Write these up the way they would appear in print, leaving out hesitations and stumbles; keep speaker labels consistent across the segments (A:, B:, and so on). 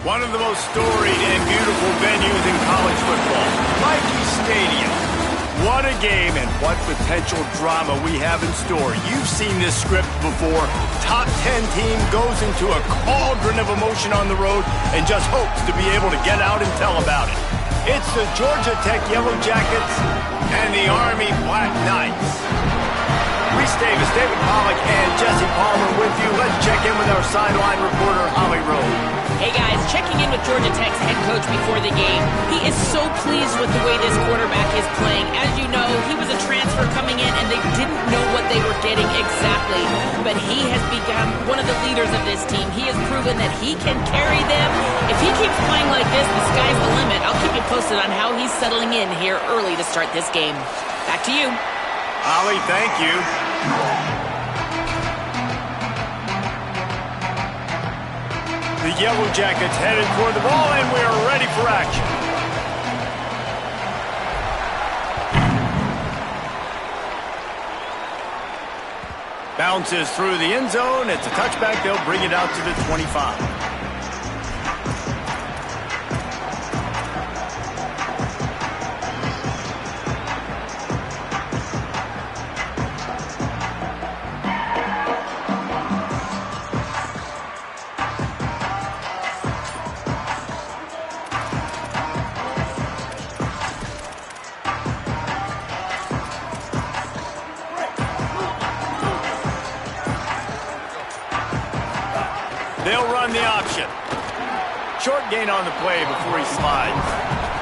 A: One of the most storied and beautiful venues in college football, Nike Stadium. What a game and what potential drama we have in store. You've seen this script before. Top 10 team goes into a cauldron of emotion on the road and just hopes to be able to get out and tell about it. It's the Georgia Tech Yellow Jackets and the Army Black Knights. Reese Davis, David Pollack, and Jesse Palmer with you. Let's check in with our sideline reporter, Holly Rowe.
B: Hey guys, checking in with Georgia Tech's head coach before the game. He is so pleased with the way this quarterback is playing. As you know, he was a transfer coming in and they didn't know what they were getting exactly. But he has become one of the leaders of this team. He has proven that he can carry them. If he keeps playing like this, the sky's the limit. I'll keep you posted on how he's settling in here early to start this game. Back to you.
A: Holly, thank you. The Yellow Jackets headed for the ball, and we are ready for action. Bounces through the end zone. It's a touchback. They'll bring it out to the 25. They'll run the option. Short gain on the play before he slides.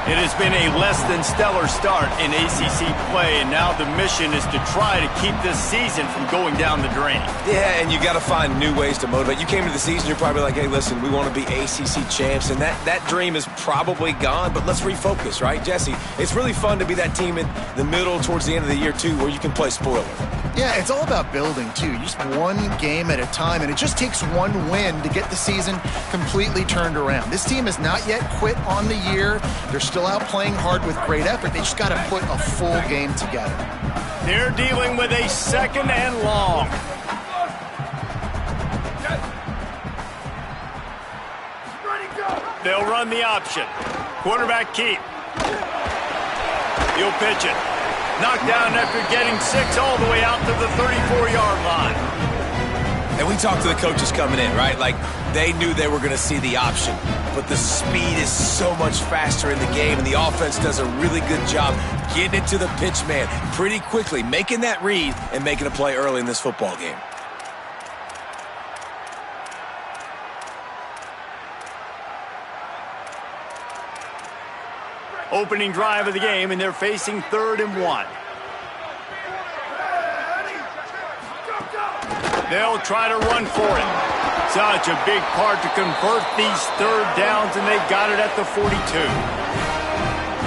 A: It has been a less than stellar start in ACC play, and now the mission is to try to keep this season from going down the drain.
C: Yeah, and you got to find new ways to motivate. You came into the season, you're probably like, hey, listen, we want to be ACC champs, and that dream is probably gone, but let's refocus, right, Jesse? It's really fun to be that team in the middle towards the end of the year, too, where you can play spoiler.
D: Yeah, it's all about building, too. Just one game at a time, and it just takes one win to get the season completely turned around. This team has not yet quit on the year. They're still out playing hard with great effort. They just got to put a full game together.
A: They're dealing with a second and long. They'll run the option. Quarterback keep. He'll pitch it. Knocked down after getting 6 all the way out to the 34-yard line.
C: And we talked to the coaches coming in, right? Like, they knew they were going to see the option. But the speed is so much faster in the game, and the offense does a really good job getting it to the pitch man pretty quickly, making that read and making a play early in this football game.
A: Opening drive of the game, and they're facing 3rd and 1. They'll try to run for it. Such a big part to convert these 3rd downs, and they got it at the 42.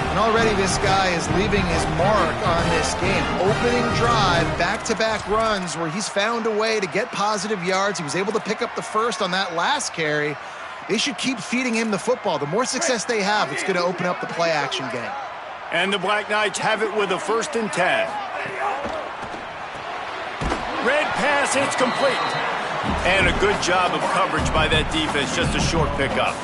D: And already this guy is leaving his mark on this game. Opening drive, back-to-back runs where he's found a way to get positive yards. He was able to pick up the first on that last carry. They should keep feeding him the football. The more success they have, it's going to open up the play-action game.
A: And the Black Knights have it with a 1st and 10. Red pass, it's complete. And a good job of coverage by that defense, just a short pickup.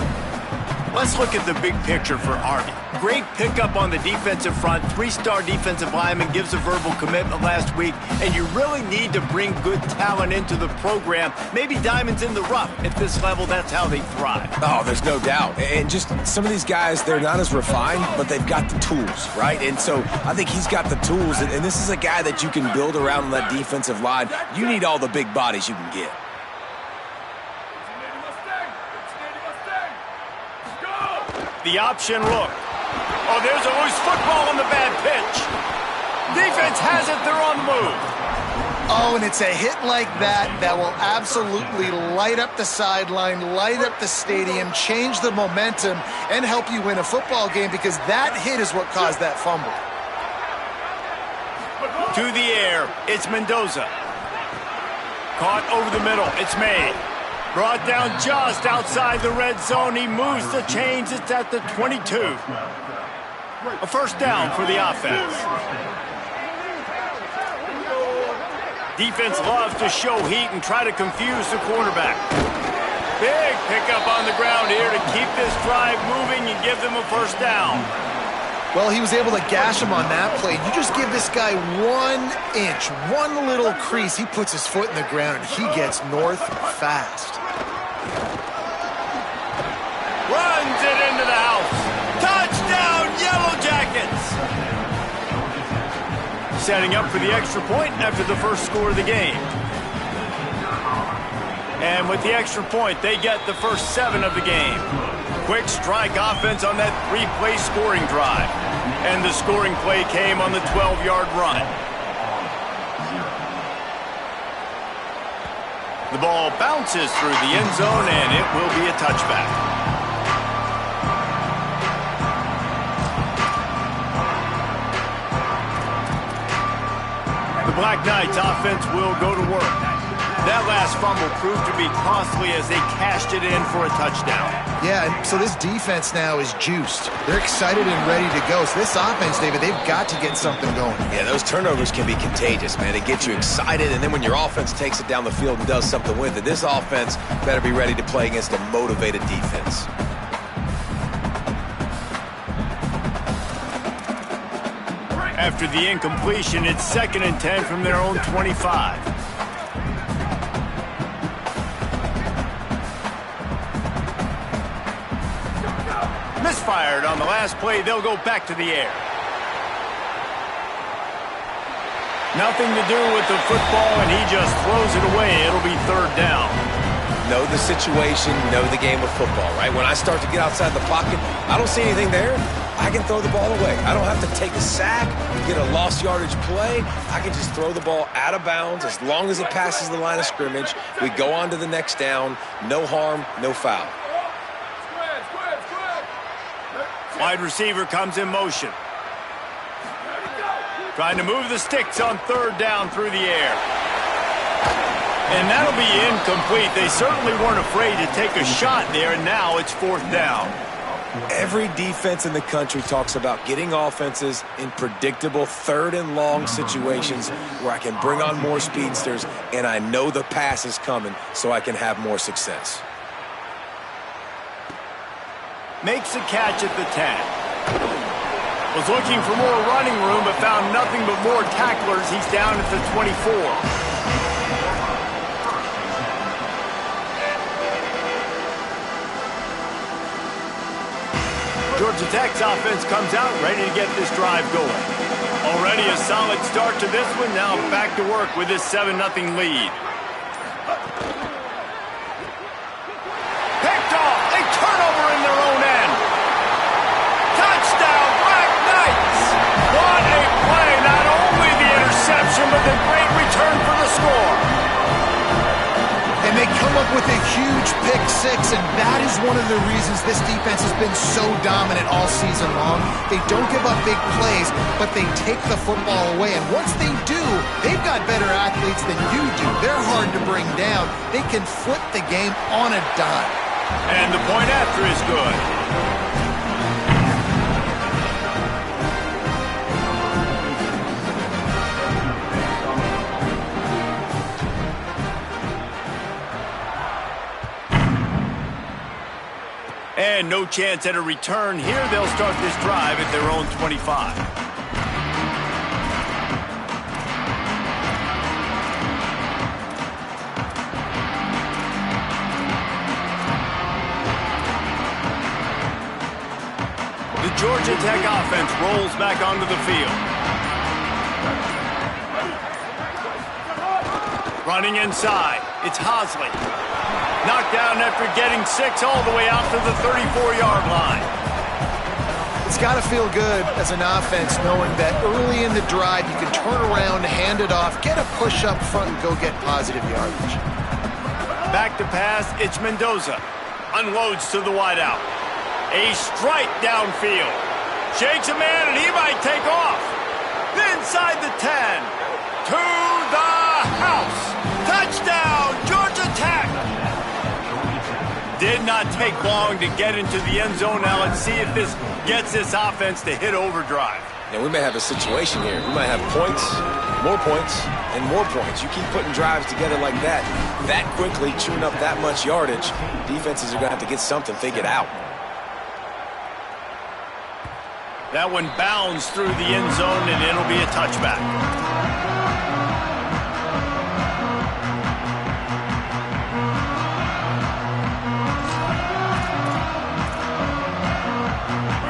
A: Let's look at the big picture for Army. Great pickup on the defensive front. 3-star defensive lineman gives a verbal commitment last week, and you really need to bring good talent into the program. Maybe diamonds in the rough. At this level, that's how they thrive.
C: Oh, there's no doubt. And just some of these guys, they're not as refined, but they've got the tools, right? And so I think he's got the tools, and this is a guy that you can build around on that defensive line. You need all the big bodies you can get.
A: The option look. Oh, there's a loose football on the bad pitch. Defense has it. They're on the move.
D: Oh, and it's a hit like that that will absolutely light up the sideline, light up the stadium, change the momentum, and help you win a football game, because that hit is what caused that fumble.
A: To the air. It's Mendoza. Caught over the middle. It's May. Brought down just outside the red zone. He moves the chains. It's at the 22. A 1st down for the offense. Defense loves to show heat and try to confuse the quarterback. Big pickup on the ground here to keep this drive moving and give them a first down.
D: Well, he was able to gash him on that play. You just give this guy 1 inch, one little crease, he puts his foot in the ground, and he gets north fast.
A: Runs it into the house. Touchdown, Yellow Jackets! Setting up for the extra point after the first score of the game. And with the extra point, they get the first 7 of the game. Quick strike offense on that 3-play scoring drive. And the scoring play came on the 12-yard run. The ball bounces through the end zone, and it will be a touchback. The Black Knights offense will go to work. That last fumble proved to be costly as they cashed it in for a touchdown.
D: Yeah, and so this defense now is juiced. They're excited and ready to go. So this offense, David, they've got to get something going.
C: Yeah, those turnovers can be contagious, man. It gets you excited, and then when your offense takes it down the field and does something with it, this offense better be ready to play against a motivated defense.
A: After the incompletion, it's 2nd and 10 from their own 25. Misfired on the last play. They'll go back to the air. Nothing to do with the football, and he just throws it away. It'll be 3rd down.
C: Know the situation, know the game of football, right? When I start to get outside the pocket, I don't see anything there. I can throw the ball away. I don't have to take a sack, get a lost yardage play. I can just throw the ball out of bounds as long as it passes the line of scrimmage. We go on to the next down. No harm, no foul.
A: Wide receiver comes in motion. Trying to move the sticks on 3rd down through the air. And that'll be incomplete. They certainly weren't afraid to take a shot there, and now it's 4th down.
C: Every defense in the country talks about getting offenses in predictable 3rd and long situations where I can bring on more speedsters, and I know the pass is coming so I can have more success.
A: Makes a catch at the 10. Was looking for more running room, but found nothing but more tacklers. He's down at the 24. Georgia Tech's offense comes out ready to get this drive going. Already a solid start to this one. Now back to work with this 7-0 lead. Picked off. A turnover in their own end. Touchdown, Black Knights. What a play. Not only the interception, but the great return for the score.
D: And they come up with a huge pick 6, and that is one of the reasons this defense has been so dominant all season long. They don't give up big plays, but they take the football away. And once they do, they've got better athletes than you do. They're hard to bring down. They can flip the game on a dime.
A: And the point after is good. And no chance at a return here. They'll start this drive at their own 25. The Georgia Tech offense rolls back onto the field. Running inside. It's Hosley. Knocked down after getting 6 all the way out to the 34-yard line.
D: It's got to feel good as an offense knowing that early in the drive you can turn around, hand it off, get a push up front, and go get positive yardage.
A: Back to pass, it's Mendoza. Unloads to the wideout. A strike downfield. Shakes a man, and he might take off. Inside the 10. To the house. Touchdown, Georgia Tech. Did not take long to get into the end zone. Now let's see if this gets this offense to hit overdrive.
C: And we may have a situation here. We might have points, more points and more points. You keep putting drives together like that quickly, chewing up that much yardage, defenses are going to have to get something figured out.
A: That one bounds through the end zone, and it'll be a touchback.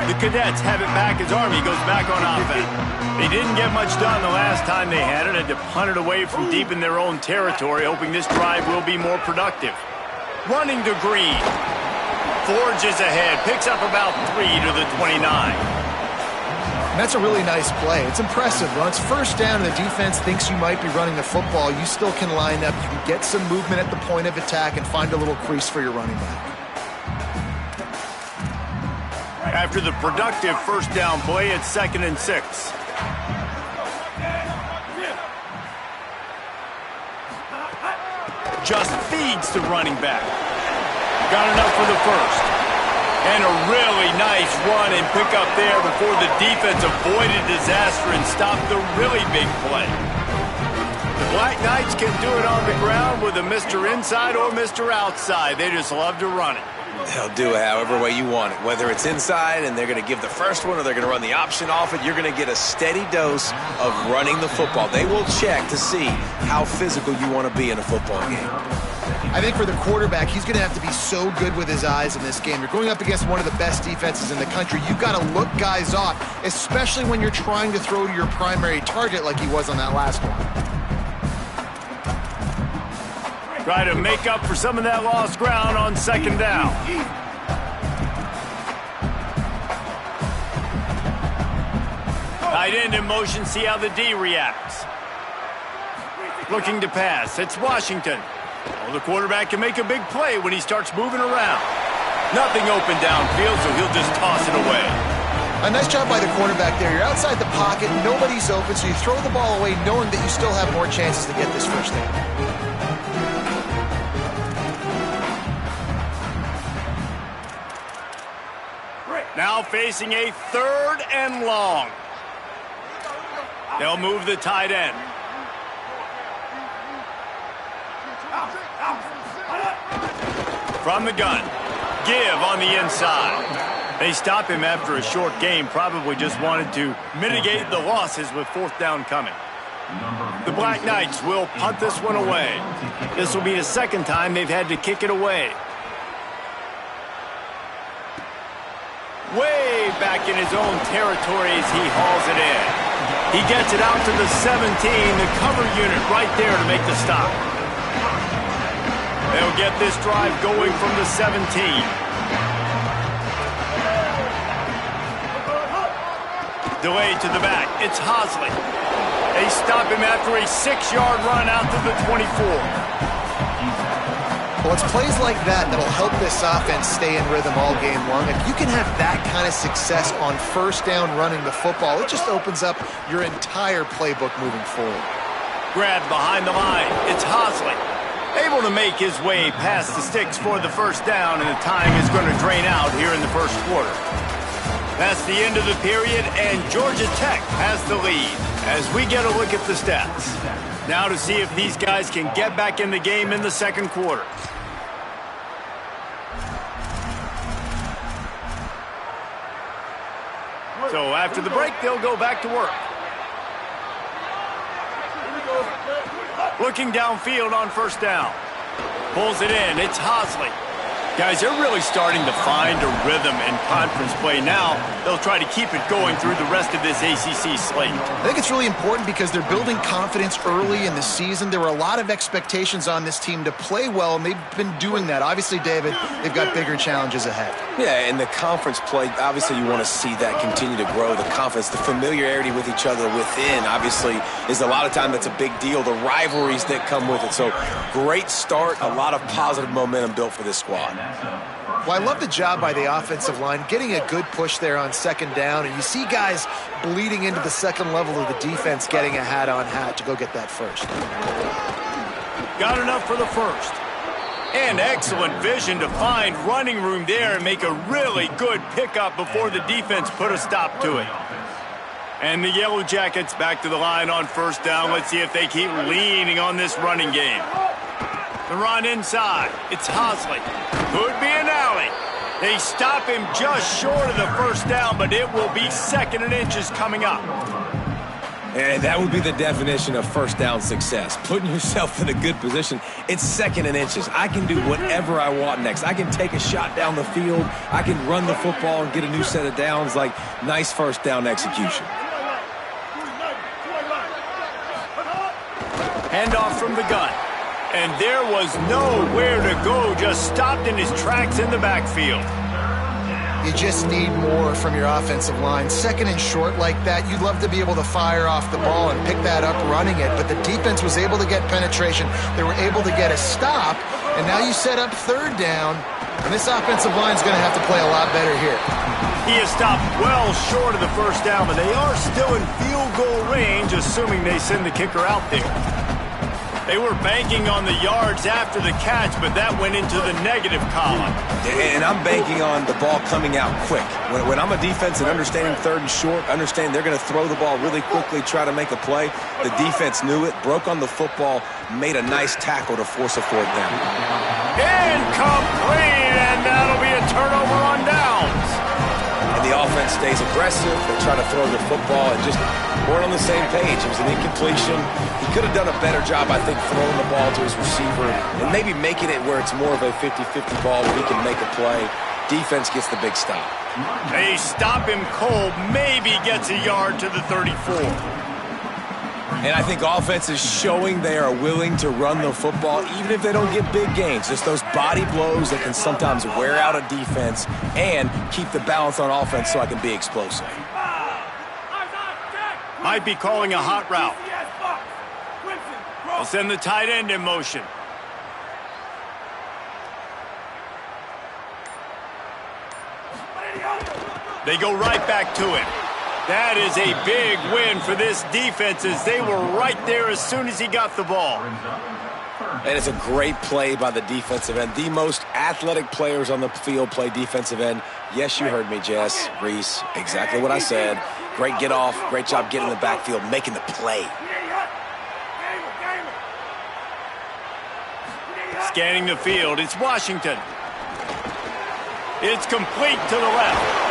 A: The Cadets have it back as Army goes back on offense. They didn't get much done the last time they had it. Had to punt it away from deep in their own territory, hoping this drive will be more productive. Running to Green. Forges ahead. Picks up about 3 to the 29.
D: And that's a really nice play. It's impressive. When it's first down and the defense thinks you might be running the football, you still can line up. You can get some movement at the point of attack and find a little crease for your running back.
A: After the productive first down play, it's 2nd and 6. Just feeds the running back. Got enough for the first. And a really nice run and pick up there before the defense avoided disaster and stopped the really big play. The Black Knights can do it on the ground with a Mr. Inside or Mr. Outside. They just love to run it.
C: They'll do it however way you want it. Whether it's inside and they're going to give the first one or they're going to run the option off it, you're going to get a steady dose of running the football. They will check to see how physical you want to be in a football game.
D: I think for the quarterback, he's going to have to be so good with his eyes in this game. You're going up against one of the best defenses in the country. You've got to look guys off, especially when you're trying to throw to your primary target like he was on that last one.
A: Try to make up for some of that lost ground on 2nd down. Tight end in motion, see how the D reacts. Looking to pass, it's Washington. Well, the quarterback can make a big play when he starts moving around. Nothing open downfield, so he'll just toss it away.
D: A nice job by the quarterback there. You're outside the pocket, nobody's open, so you throw the ball away knowing that you still have more chances to get this first down.
A: Now facing a 3rd and long. They'll move the tight end. From the gun. Give on the inside. They stop him after a short game. Probably just wanted to mitigate the losses with 4th down coming. The Black Knights will punt this one away. This will be the 2nd time they've had to kick it away. Way back in his own territory as he hauls it in. He gets it out to the 17, the cover unit right there to make the stop. They'll get this drive going from the 17. Delay to the back. It's Hosley. They stop him after a 6-yard run out to the 24.
D: Well, it's plays like that that'll help this offense stay in rhythm all game long. If you can have that kind of success on first down running the football, it just opens up your entire playbook moving forward.
A: Grabbed behind the line. It's Hosley. Able to make his way past the sticks for the first down, and the time is going to drain out here in the first quarter. That's the end of the period, and Georgia Tech has the lead as we get a look at the stats. Now to see if these guys can get back in the game in the 2nd quarter. So after the break, they'll go back to work. Looking downfield on first down. Pulls it in. It's Hosley. Guys, they're really starting to find a rhythm in conference play now. They'll try to keep it going through the rest of this ACC slate.
D: I think it's really important because they're building confidence early in the season. There were a lot of expectations on this team to play well, and they've been doing that. Obviously, David, they've got bigger challenges ahead.
C: Yeah, and the conference play, obviously you want to see that continue to grow. The confidence, the familiarity with each other within, obviously, is a lot of time that's a big deal. The rivalries that come with it. So, great start, a lot of positive momentum built for this squad.
D: Well, I love the job by the offensive line, getting a good push there on 2nd down, and you see guys bleeding into the 2nd level of the defense getting a hat-on-hat to go get that first.
A: Got enough for the first. And excellent vision to find running room there and make a really good pickup before the defense put a stop to it. And the Yellow Jackets back to the line on first down. Let's see if they keep leaning on this running game. The run inside. It's Hosley. Could be an alley. They stop him just short of the first down, but it will be 2nd and inches coming up.
C: And that would be the definition of first down success. Putting yourself in a good position. It's 2nd and inches. I can do whatever I want next. I can take a shot down the field. I can run the football and get a new set of downs. Like, nice first down execution.
A: Handoff from the gun. And there was nowhere to go, just stopped in his tracks in the backfield.
D: You just need more from your offensive line. 2nd and short like that, you'd love to be able to fire off the ball and pick that up running it, but the defense was able to get penetration. They were able to get a stop, and now you set up 3rd down, and this offensive line is going to have to play a lot better here.
A: He is stopped well short of the first down, but they are still in field goal range, assuming they send the kicker out there. They were banking on the yards after the catch, but that went into the negative column.
C: And I'm banking on the ball coming out quick. When I'm a defense and understanding 3rd and short, understand they're going to throw the ball really quickly, try to make a play. The defense knew it, broke on the football, made a nice tackle to force a 4th down.
A: Incomplete, and that'll be a turnover on downs.
C: And the offense stays aggressive. They try to throw the football and just weren't on the same page. It was an incompletion. He could have done a better job, I think, throwing the ball to his receiver and maybe making it where it's more of a 50-50 ball where he can make a play. Defense gets the big stop.
A: They stop him cold, maybe gets a yard to the 34.
C: And I think offense is showing they are willing to run the football, even if they don't get big gains. Just those body blows that can sometimes wear out a defense and keep the balance on offense so I can be explosive.
A: Might be calling a hot route. They'll send the tight end in motion. They go right back to him. That is a big win for this defense as they were right there as soon as he got the ball.
C: And it's a great play by the defensive end. The most athletic players on the field play defensive end. Yes, you heard me, Jess, Reese. Exactly what I said. Great get off. Great job getting in the backfield, making the play.
A: Scanning the field, it's Washington. It's complete to the left.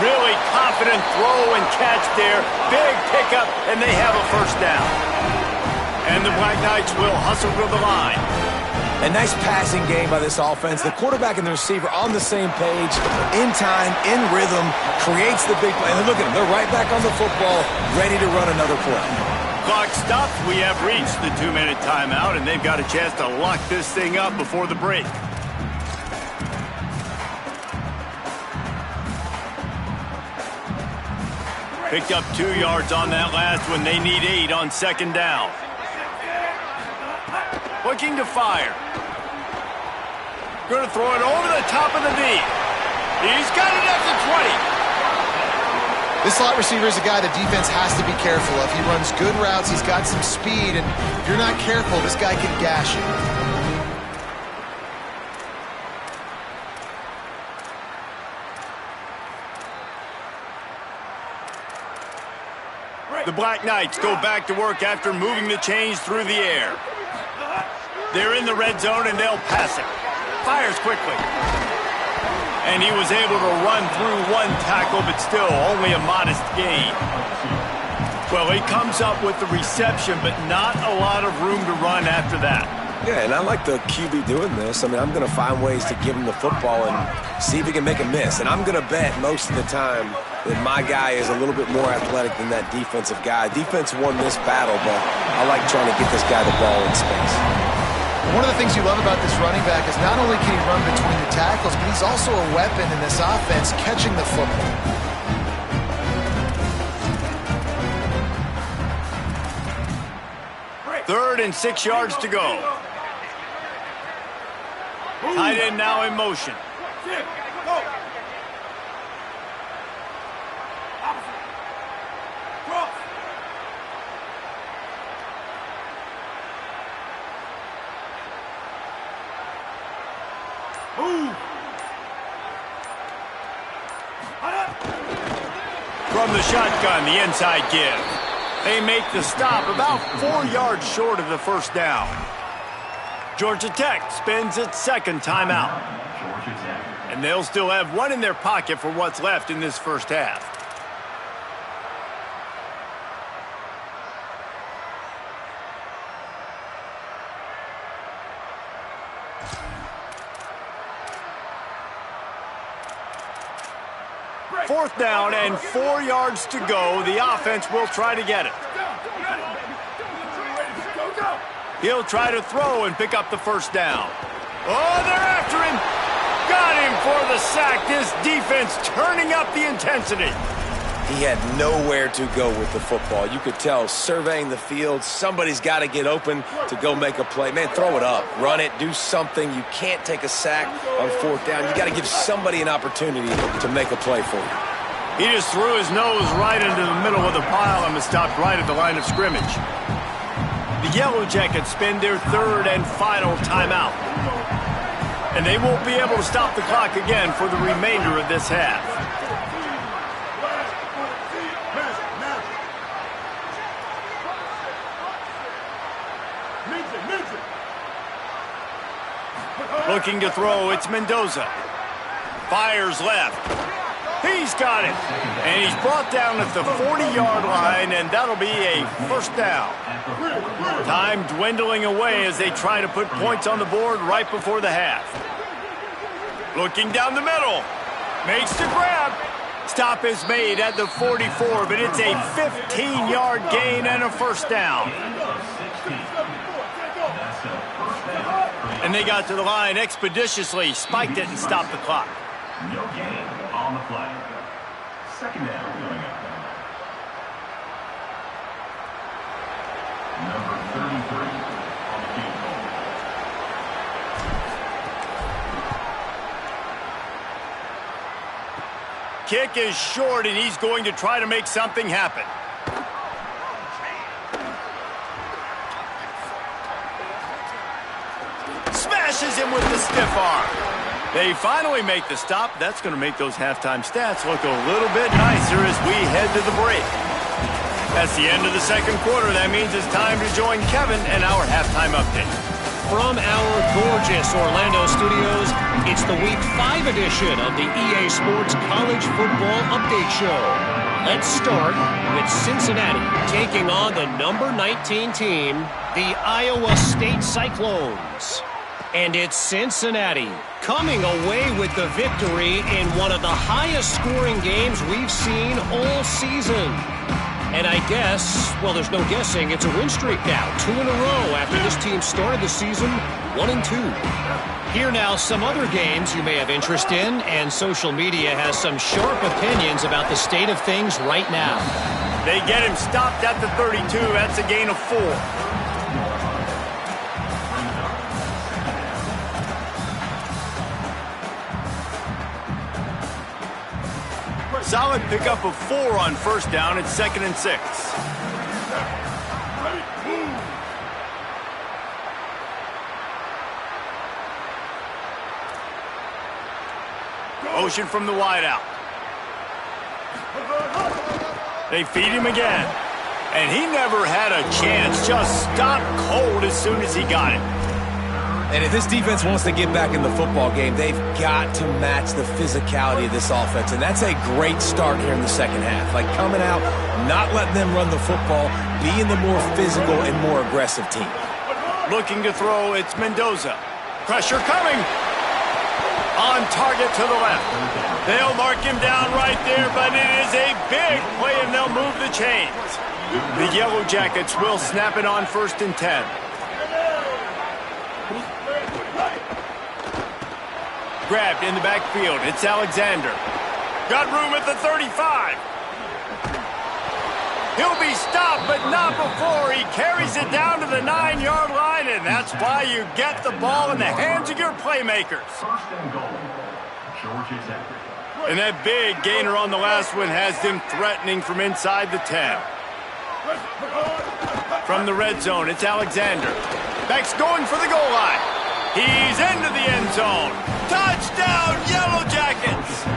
A: Really confident throw and catch there. Big pickup, and they have a first down. And the Black Knights will hustle to the line.
C: A nice passing game by this offense. The quarterback and the receiver on the same page, in time, in rhythm, creates the big play. And look at them. They're right back on the football, ready to run another play.
A: Clock stopped. We have reached the 2-minute timeout, and they've got a chance to lock this thing up before the break. Picked up 2 yards on that last one. They need 8 on 2nd down. Looking to fire. Going to throw it over the top of the knee. He's got it at the 20.
D: This slot receiver is a guy the defense has to be careful of. He runs good routes. He's got some speed, and if you're not careful, this guy can gash you.
A: The Black Knights go back to work after moving the chains through the air. They're in the red zone, and they'll pass it. Fires quickly. And he was able to run through 1 tackle, but still only a modest gain. Well, he comes up with the reception, but not a lot of room to run after that.
C: Yeah, and I like the QB doing this. I mean, I'm going to find ways to give him the football and see if he can make a miss. And I'm going to bet most of the time that my guy is a little bit more athletic than that defensive guy. Defense won this battle, but I like trying to get this guy the ball in space.
D: One of the things you love about this running back is not only can he run between the tackles, but he's also a weapon in this offense, catching the football.
A: Third and 6 yards to go. Tight end now in motion. from the shotgun, the inside give. They make the stop about 4 yards short of the first down. Georgia Tech spends its second timeout. And they'll still have one in their pocket for what's left in this first half. Fourth down and 4 yards to go. The offense will try to get it. He'll try to throw and pick up the first down. Oh, they're after him. Got him for the sack. This defense turning up the intensity.
C: He had nowhere to go with the football. You could tell surveying the field, somebody's got to get open to go make a play. Man, throw it up, run it, do something. You can't take a sack on fourth down. You got to give somebody an opportunity to make a play for you.
A: He just threw his nose right into the middle of the pile and was stopped right at the line of scrimmage. The Yellow Jackets spend their third and final timeout. And they won't be able to stop the clock again for the remainder of this half. Looking to throw, it's Mendoza. Fires left. He's got it. And he's brought down at the 40-yard line, and that'll be a first down. Time dwindling away as they try to put points on the board right before the half. Looking down the middle. Makes the grab. Stop is made at the 44, but it's a 15-yard gain and a first down. And they got to the line expeditiously, spiked it, and stopped the clock.
E: No gain on the play. Second down going up. Number 33 on the field goal.
A: Kick is short, and he's going to try to make something happen. Smashes him with the stiff arm. They finally make the stop. That's going to make those halftime stats look a little bit nicer as we head to the break. That's the end of the second quarter. That means it's time to join Kevin and our halftime update.
F: From our gorgeous Orlando studios, it's the Week 5 edition of the EA Sports College Football Update Show. Let's start with Cincinnati taking on the number 19 team, the Iowa State Cyclones. And it's Cincinnati coming away with the victory in one of the highest scoring games we've seen all season. And I guess, well, there's no guessing, it's a win streak now, 2 in a row after this team started the season 1-2. Here now, some other games you may have interest in, and social media has some sharp opinions about the state of things right now.
A: They get him stopped at the 32. That's a gain of 4. Solid pickup of 4 on first down. It's 2nd and 6. Motion from the wideout. They feed him again. And he never had a chance. Just stopped cold as soon as he got it.
C: And if this defense wants to get back in the football game, they've got to match the physicality of this offense. And that's a great start here in the second half. Like coming out, not letting them run the football, being the more physical and more aggressive team.
A: Looking to throw, it's Mendoza. Pressure coming. On target to the left. They'll mark him down right there, but it is a big play, and they'll move the chains. The Yellow Jackets will snap it on 1st and 10. Grabbed in the backfield. It's Alexander. Got room at the 35. He'll be stopped, but not before. He carries it down to the 9-yard line, and that's why you get the ball in the hands of your playmakers.
E: First and goal. Georgia Tech.
A: And that big gainer on the last one has them threatening from inside the 10. From the red zone, it's Alexander. Back's going for the goal line. He's into the end zone. Touchdown, Yellow Jackets!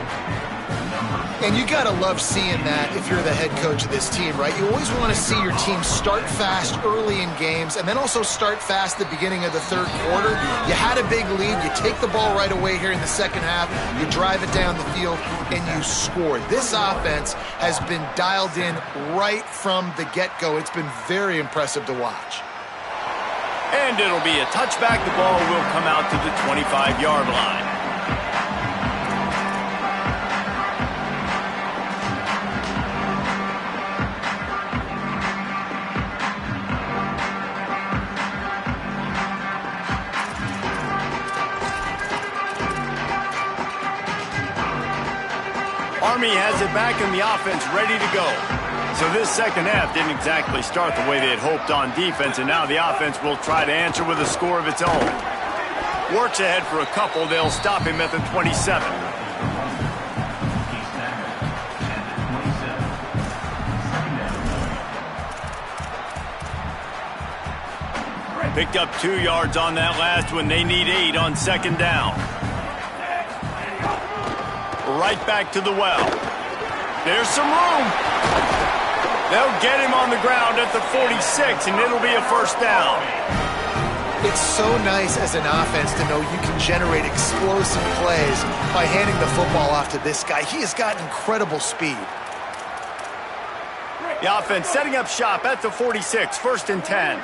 D: And you got to love seeing that if you're the head coach of this team, right? You always want to see your team start fast early in games and then also start fast at the beginning of the third quarter. You had a big lead. You take the ball right away here in the second half. You drive it down the field, and you score. This offense has been dialed in right from the get-go. It's been very impressive to watch.
A: And it'll be a touchback. The ball will come out to the 25-yard line. Army has it back in the offense, ready to go. So this second half didn't exactly start the way they had hoped on defense, and now the offense will try to answer with a score of its own. Works ahead for a couple. They'll stop him at the 27. Picked up 2 yards on that last one. They need 8 on second down. Right back to the well. There's some room. They'll get him on the ground at the 46, and it'll be a first down.
D: It's so nice as an offense to know you can generate explosive plays by handing the football off to this guy. He has got incredible speed.
A: The offense setting up shop at the 46, first and 10.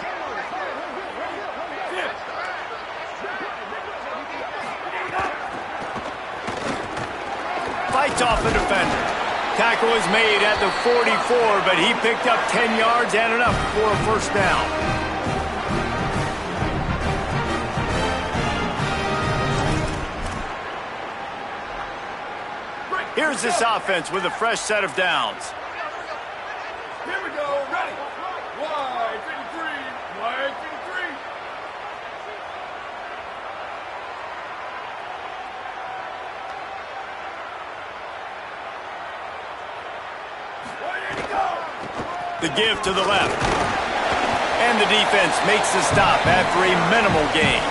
A: Fights off the defender. Tackle is made at the 44, but he picked up 10 yards and enough for a first down. Here's this offense with a fresh set of downs.
G: Here we go, ready. Wide 53, wide 53.
A: The give to the left. And the defense makes the stop after a minimal gain.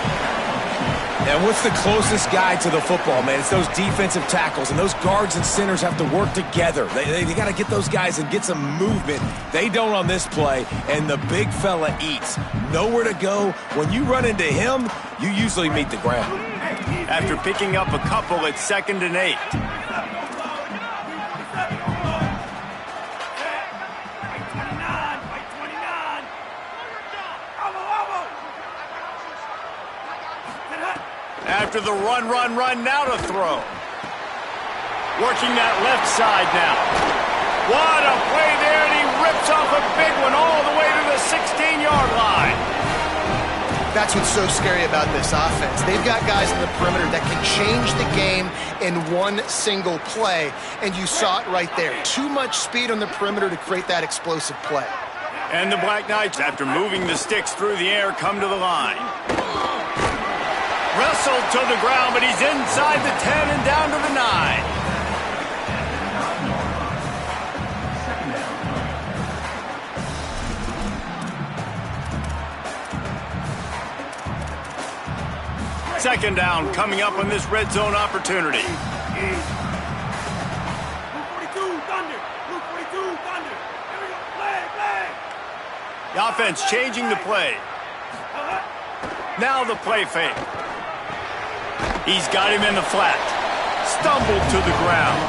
C: And what's the closest guy to the football, man? It's those defensive tackles, and those guards and centers have to work together. They got to get those guys and get some movement. They don't on this play, and the big fella eats. Nowhere to go. When you run into him, you usually meet the ground.
A: After picking up a couple, it's second and 8. After the run, now to throw. Working that left side now. What a play there, and he rips off a big one all the way to the 16-yard line.
D: That's what's so scary about this offense. They've got guys in the perimeter that can change the game in one single play, and you saw it right there. Too much speed on the perimeter to create that explosive play.
A: And the Black Knights, after moving the sticks through the air, come to the line. Wrestled to the ground, but he's inside the 10 and down to the 9. Second down coming up on this red zone opportunity.
G: Blue 42, Thunder. Blue 42, Thunder. Here we go. Play.
A: The offense changing the play. Now the play fake. He's got him in the flat. Stumbled to the ground.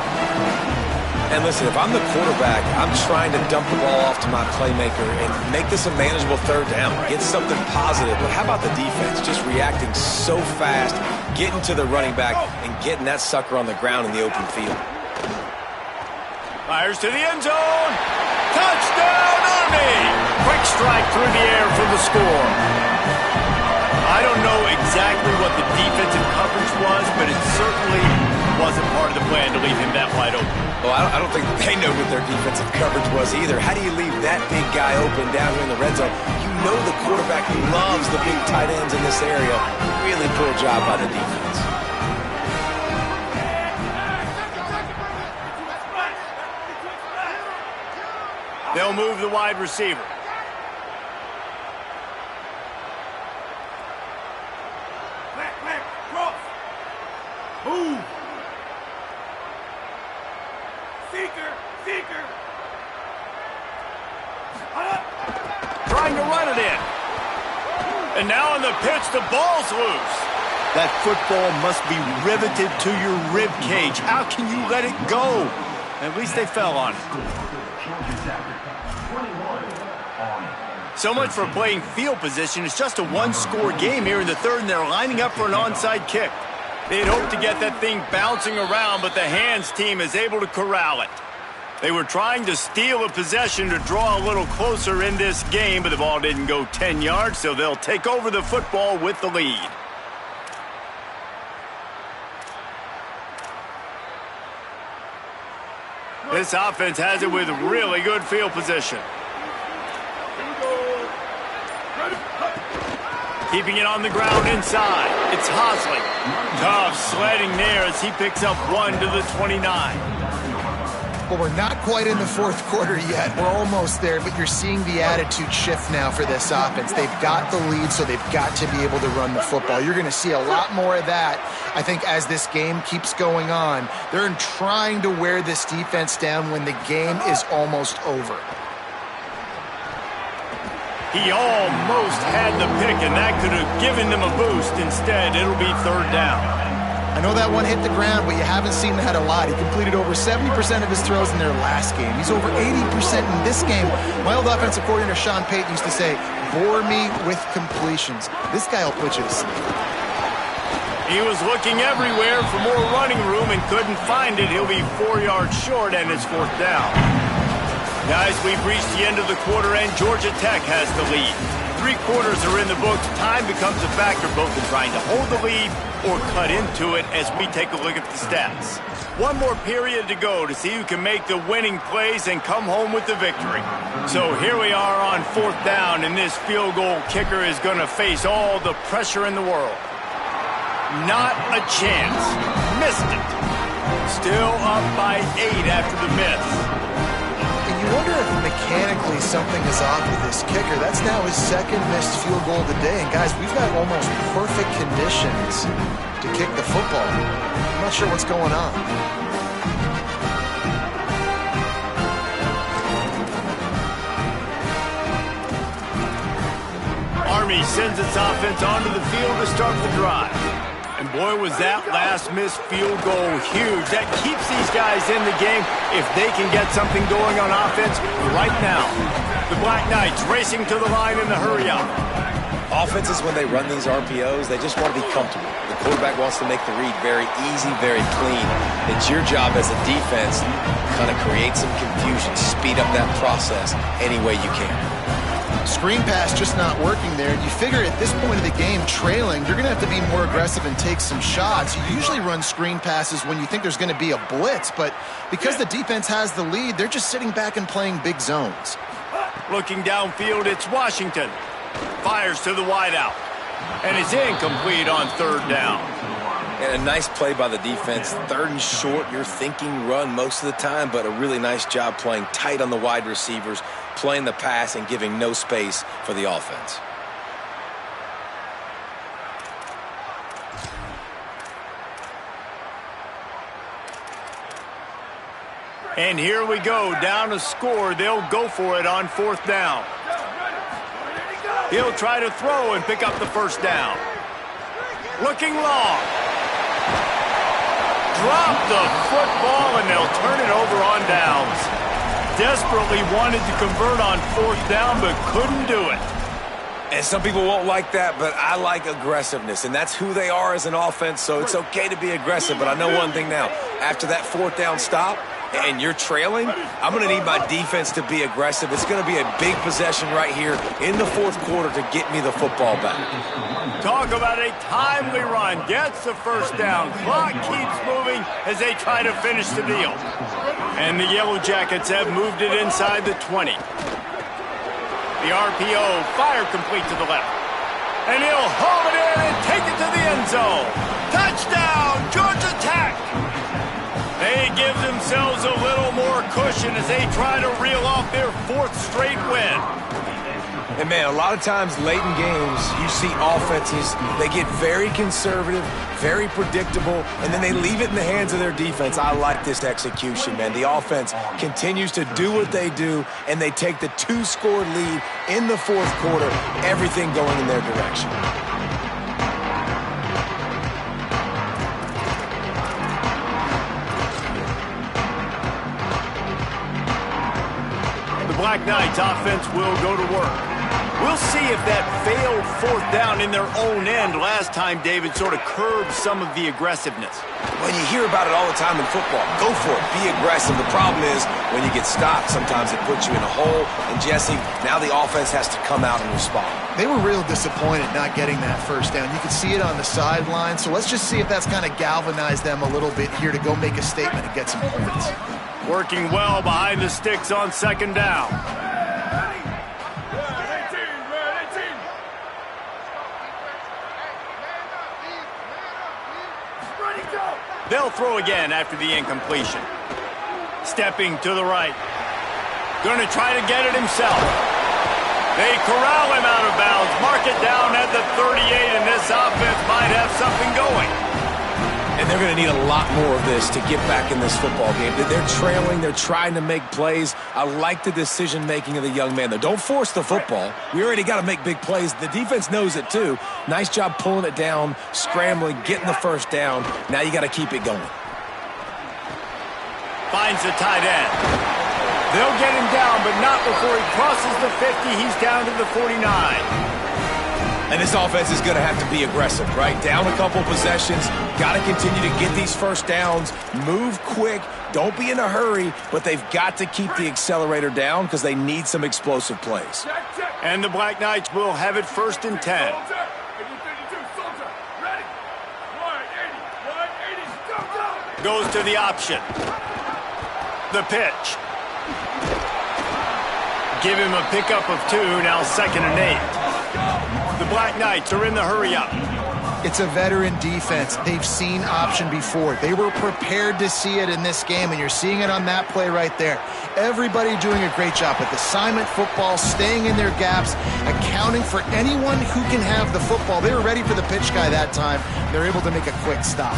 C: And listen, if I'm the quarterback, I'm trying to dump the ball off to my playmaker and make this a manageable third down, get something positive. But how about the defense just reacting so fast, getting to the running back, and getting that sucker on the ground in the open field?
A: Fires to the end zone. Touchdown, Army! Quick strike through the air for the score. I don't know exactly what the defensive coverage was, but it certainly wasn't part of the plan to leave him that wide open.
C: Well, I don't think they know what their defensive coverage was either. How do you leave that big guy open down here in the red zone? You know the quarterback loves the big tight ends in this area. Really poor job by the defense.
A: They'll move the wide receiver.
G: Move. Seeker.
A: Trying to run it in. And now on the pitch, the ball's loose. That football must be riveted to your rib cage. How can you let it go? At least they fell on it. So much for playing field position. It's just a one-score game here in the third, and they're lining up for an onside kick. They'd hoped to get that thing bouncing around, but the hands team is able to corral it. They were trying to steal a possession to draw a little closer in this game, but the ball didn't go 10 yards, so they'll take over the football with the lead. This offense has it with really good field position. Keeping it on the ground inside. It's Hosley. Tough sledding there as he picks up 1 to the 29.
D: Well, we're not quite in the fourth quarter yet. We're almost there, but you're seeing the attitude shift now for this offense. They've got the lead, so they've got to be able to run the football. You're going to see a lot more of that, I think, as this game keeps going on. They're trying to wear this defense down when the game is almost over.
A: He almost had the pick, and that could have given them a boost. Instead, it'll be third down.
D: I know that one hit the ground, but you haven't seen that a lot. He completed over 70% of his throws in their last game. He's over 80% in this game. My old offensive coordinator, Sean Payton, used to say, bore me with completions. This guy will put you to sleep.
A: He was looking everywhere for more running room and couldn't find it. He'll be 4 yards short, and it's fourth down. Guys, we've reached the end of the quarter, and Georgia Tech has the lead. 3 quarters are in the books. Time becomes a factor both in trying to hold the lead or cut into it as we take a look at the stats. One more period to go to see who can make the winning plays and come home with the victory. So here we are on fourth down, and this field goal kicker is going to face all the pressure in the world. Not a chance. Missed it. Still up by 8 after the miss.
D: And you wonder if mechanically something is off with this kicker. That's now his second missed field goal of the day. And guys, we've got almost perfect conditions to kick the football. I'm not sure what's going on.
A: Army sends its offense onto the field to start the drive. And boy, was that last missed field goal huge. That keeps these guys in the game if they can get something going on offense right now. The Black Knights racing to the line in the hurry-up.
C: Offenses, when they run these RPOs, they just want to be comfortable. The quarterback wants to make the read very easy, very clean. It's your job as a defense to kind of create some confusion, speed up that process any way you can.
D: Screen pass just not working there. And you figure at this point of the game, trailing, you're going to have to be more aggressive and take some shots. You usually run screen passes when you think there's going to be a blitz, but because the defense has the lead, they're just sitting back and playing big zones.
A: Looking downfield, it's Washington. Fires to the wideout. And it's incomplete on third down.
C: And a nice play by the defense. Third and short, you're thinking run most of the time, but a really nice job playing tight on the wide receivers, playing the pass and giving no space for the offense.
A: And here we go, down to score. They'll go for it on fourth down. He'll try to throw and pick up the first down. Looking long. Drop the football, and they'll turn it over on downs. Desperately wanted to convert on fourth down, but couldn't do it.
C: And some people won't like that, but I like aggressiveness, and that's who they are as an offense, so it's okay to be aggressive. But I know one thing now. After that fourth down stop, and you're trailing, I'm going to need my defense to be aggressive. It's going to be a big possession right here in the fourth quarter to get me the football back.
A: Talk about a timely run. Gets the first down. Clock keeps moving as they try to finish the deal. And the Yellow Jackets have moved it inside the 20. The RPO, fire complete to the left. And he'll haul it in and take it to the end zone. Touchdown, Georgia Tech! They give themselves a little more cushion as they try to reel off their fourth straight win.
C: And, man, a lot of times late in games, you see offenses, they get very conservative, very predictable, and then they leave it in the hands of their defense. I like this execution, man. The offense continues to do what they do, and they take the 2-score lead in the fourth quarter, everything going in their direction.
A: The Black Knights offense will go to work. We'll see if that failed fourth down in their own end last time, David, sort of curbed some of the aggressiveness.
C: When you hear about it all the time in football, go for it, be aggressive. The problem is when you get stopped, sometimes it puts you in a hole. And, Jesse, now the offense has to come out and respond.
D: They were real disappointed not getting that first down. You could see it on the sideline. So let's just see if that's kind of galvanized them a little bit here to go make a statement and get some points.
A: Working well behind the sticks on second down. They'll throw again after the incompletion. Stepping to the right. Going to try to get it himself. They corral him out of bounds. Mark it down at the 38, and this offense might have something going.
C: And they're going to need a lot more of this to get back in this football game. They're trailing. They're trying to make plays. I like the decision-making of the young man, though. Don't force the football. We already got to make big plays. The defense knows it, too. Nice job pulling it down, scrambling, getting the first down. Now you got to keep it going.
A: Finds the tight end. They'll get him down, but not before he crosses the 50. He's down to the 49.
C: And this offense is going to have to be aggressive, right? Down a couple possessions, got to continue to get these first downs, move quick, don't be in a hurry, but they've got to keep the accelerator down because they need some explosive plays.
A: And the Black Knights will have it 1st and 10. Goes to the option. The pitch. Give him a pickup of 2, now 2nd and 8. The Black Knights are in the hurry-up.
D: It's a veteran defense. They've seen option before. They were prepared to see it in this game, and you're seeing it on that play right there. Everybody doing a great job with assignment football, staying in their gaps, accounting for anyone who can have the football. They were ready for the pitch guy that time. They're able to make a quick stop.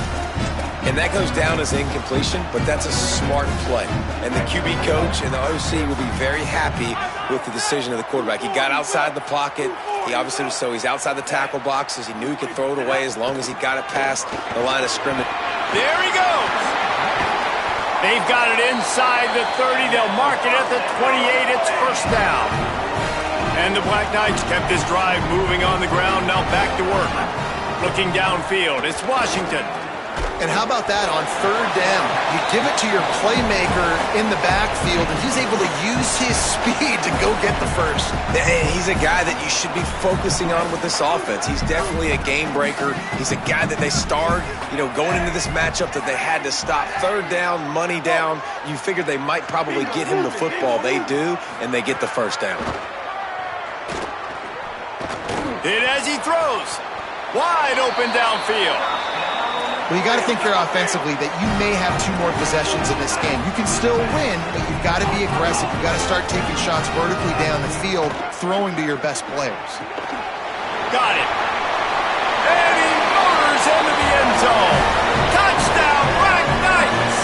C: And that goes down as incompletion, but that's a smart play. And the QB coach and the OC will be very happy with the decision of the quarterback. He got outside the pocket. He obviously he's outside the tackle boxes. He knew he could throw it away as long as he got it past the line of scrimmage.
A: There he goes. They've got it inside the 30. They'll mark it at the 28. It's first down. And the Black Knights kept this drive moving on the ground. Now back to work. Looking downfield. It's Washington.
D: And how about that on 3rd down? You give it to your playmaker in the backfield, and he's able to use his speed to go get the first.
C: And he's a guy that you should be focusing on with this offense. He's definitely a game breaker. He's a guy that they starred, going into this matchup that they had to stop. 3rd down, money down. You figured they might probably get him the football. They do, and they get the first down.
A: Hit as he throws. Wide open downfield.
D: Well, you got to think here offensively that you may have 2 more possessions in this game. You can still win, but you've got to be aggressive. You've got to start taking shots vertically down the field, throwing to your best players.
A: Got it. And he motors into the end zone. Touchdown, Black Knights.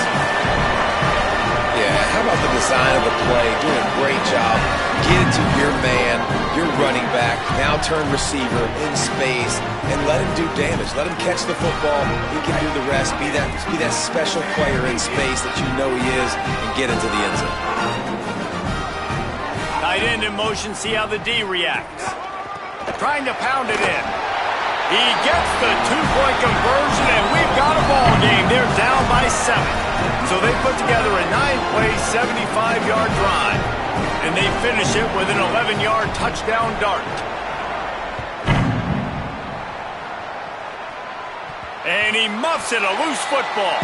C: Yeah, how about the design of the play? Doing a great job. Get it to your man, your running back, now turn receiver in space, and let him do damage. Let him catch the football. He can do the rest. Be that special player in space that you know he is, and get into the end zone.
A: Tight end in motion. See how the D reacts. Trying to pound it in. He gets the 2-point conversion, and we've got a ball game. They're down by 7. So they put together a 9-play, 75-yard drive. And they finish it with an 11-yard touchdown dart. And he muffs it, a loose football.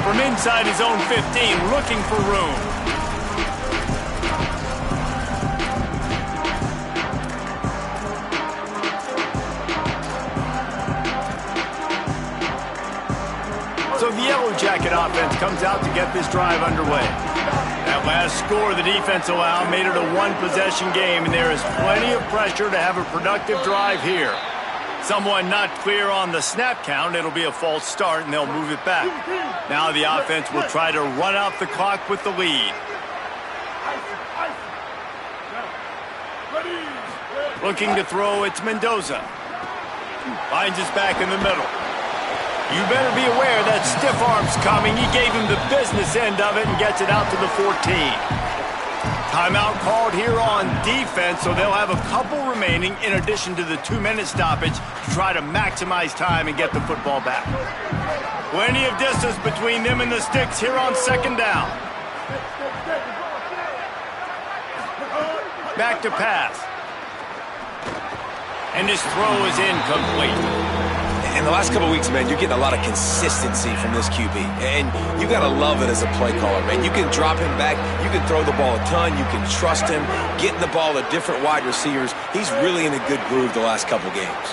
A: From inside his own 15, looking for room. So the Yellow Jacket offense comes out to get this drive underway. That last score the defense allowed made it a one-possession game, and there is plenty of pressure to have a productive drive here. Someone not clear on the snap count. It'll be a false start, and they'll move it back. Now the offense will try to run out the clock with the lead. Looking to throw, it's Mendoza. Finds his back in the middle. You better be aware that stiff arm's coming. He gave him the business end of it and gets it out to the 14. Timeout called here on defense, so they'll have a couple remaining in addition to the 2-minute stoppage to try to maximize time and get the football back. Plenty of distance between them and the sticks here on second down. Back to pass. And his throw is incomplete.
C: In the last couple of weeks, man, you're getting a lot of consistency from this QB. And you got to love it as a play caller, man. You can drop him back. You can throw the ball a ton. You can trust him, getting the ball to different wide receivers. He's really in a good groove the last couple games.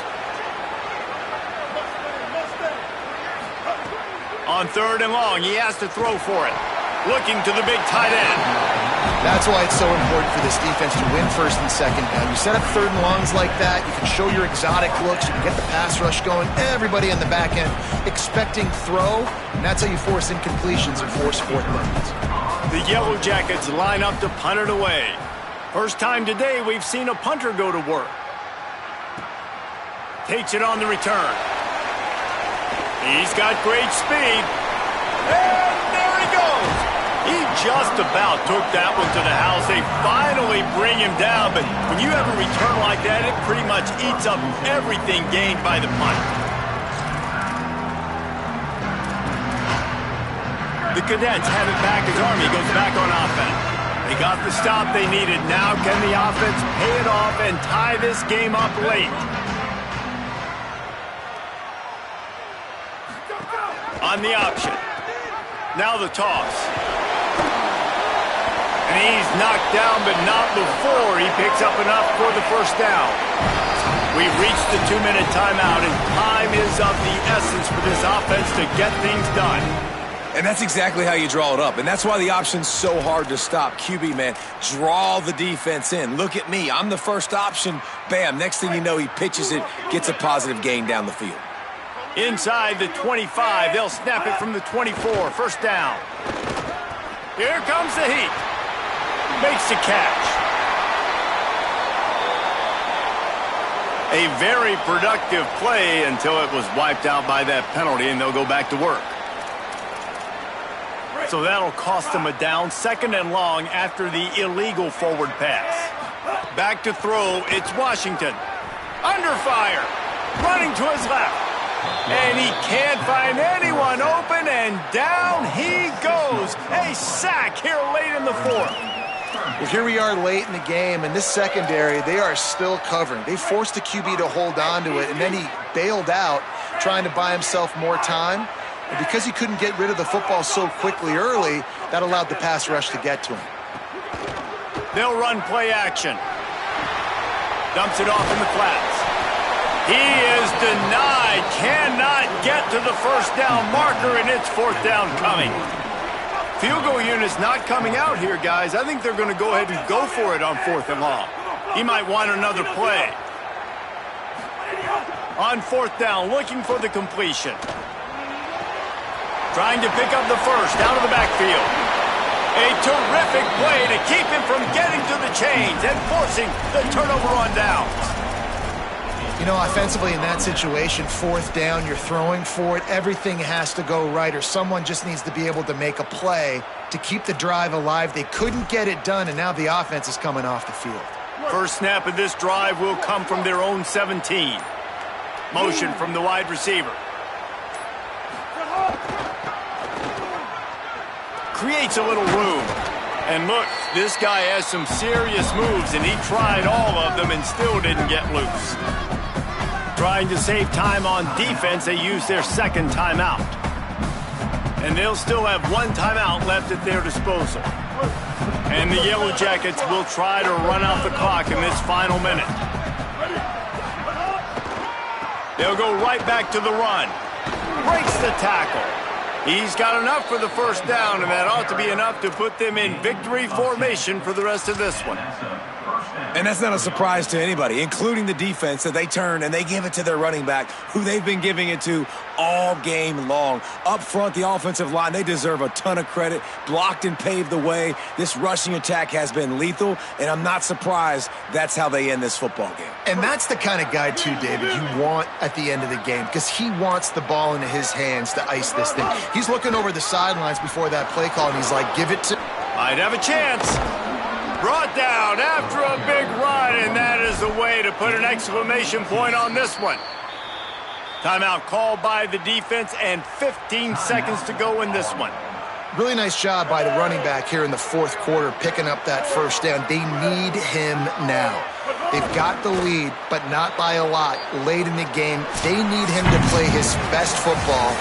A: On 3rd and long, he has to throw for it. Looking to the big tight end.
D: That's why it's so important for this defense to win 1st and 2nd down. You set up 3rd and longs like that, you can show your exotic looks, you can get the pass rush going, everybody on the back end expecting throw, and that's how you force incompletions and force 4th downs.
A: The Yellow Jackets line up to punt it away. First time today we've seen a punter go to work. Takes it on the return. He's got great speed. And there he goes. He just about took that one to the house. They finally bring him down, but when you have a return like that, it pretty much eats up everything gained by the punt. The Cadets have it back as Army goes back on offense. They got the stop they needed. Now can the offense pay it off and tie this game up late? On the option. Now the toss. And he's knocked down, but not before he picks up enough for the 1st down. We've reached the 2-minute timeout, and time is of the essence for this offense to get things done.
C: And that's exactly how you draw it up. And that's why the option's so hard to stop. QB, man, draw the defense in. Look at me. I'm the first option. Bam. Next thing you know, he pitches it, gets a positive gain down the field.
A: Inside the 25, they'll snap it from the 24. 1st down. Here comes the heat. Makes the catch. A very productive play until it was wiped out by that penalty, and they'll go back to work. So that'll cost them a down. 2nd and long after the illegal forward pass. Back to throw, it's Washington. Under fire. Running to his left. And he can't find anyone open, and down he goes. A sack here late in the 4th.
D: Well, here we are late in the game, and this secondary, they are still covering. They forced the QB to hold on to it, and then he bailed out, trying to buy himself more time. And because he couldn't get rid of the football so quickly early, that allowed the pass rush to get to him.
A: They'll run play action. Dumps it off in the flats. He is denied. Cannot get to the 1st down marker, and it's 4th down coming. Field goal unit's not coming out here, guys. I think they're going to go ahead and go for it on 4th and long. He might want another play. On 4th down, looking for the completion. Trying to pick up the 1st, out of the backfield. A terrific play to keep him from getting to the chains and forcing the turnover on downs.
D: You know, offensively in that situation, 4th down, you're throwing for it. Everything has to go right, or someone just needs to be able to make a play to keep the drive alive. They couldn't get it done, and now the offense is coming off the field.
A: First snap of this drive will come from their own 17. Motion from the wide receiver. Creates a little room. And look, this guy has some serious moves, and he tried all of them and still didn't get loose. Trying to save time on defense, they use their 2nd timeout. And they'll still have 1 timeout left at their disposal. And the Yellow Jackets will try to run out the clock in this final minute. They'll go right back to the run. Breaks the tackle. He's got enough for the first down, and that ought to be enough to put them in victory formation for the rest of this one.
C: And that's not a surprise to anybody, including the defense, that they turn and they give it to their running back, who they've been giving it to all game long. Up front, the offensive line, they deserve a ton of credit. Blocked and paved the way. This rushing attack has been lethal, and I'm not surprised that's how they end this football game.
D: And that's the kind of guy, too, David, you want at the end of the game, because he wants the ball into his hands to ice this thing. He's looking over the sidelines before that play call, and he's like, give it to...
A: Might have a chance. Brought down after a big run, and that is the way to put an exclamation point on this one. Timeout called by the defense, and 15 seconds to go in this one.
D: Really nice job by the running back here in the fourth quarter, picking up that first down. They need him now. They've got the lead, but not by a lot. Late in the game, they need him to play his best football.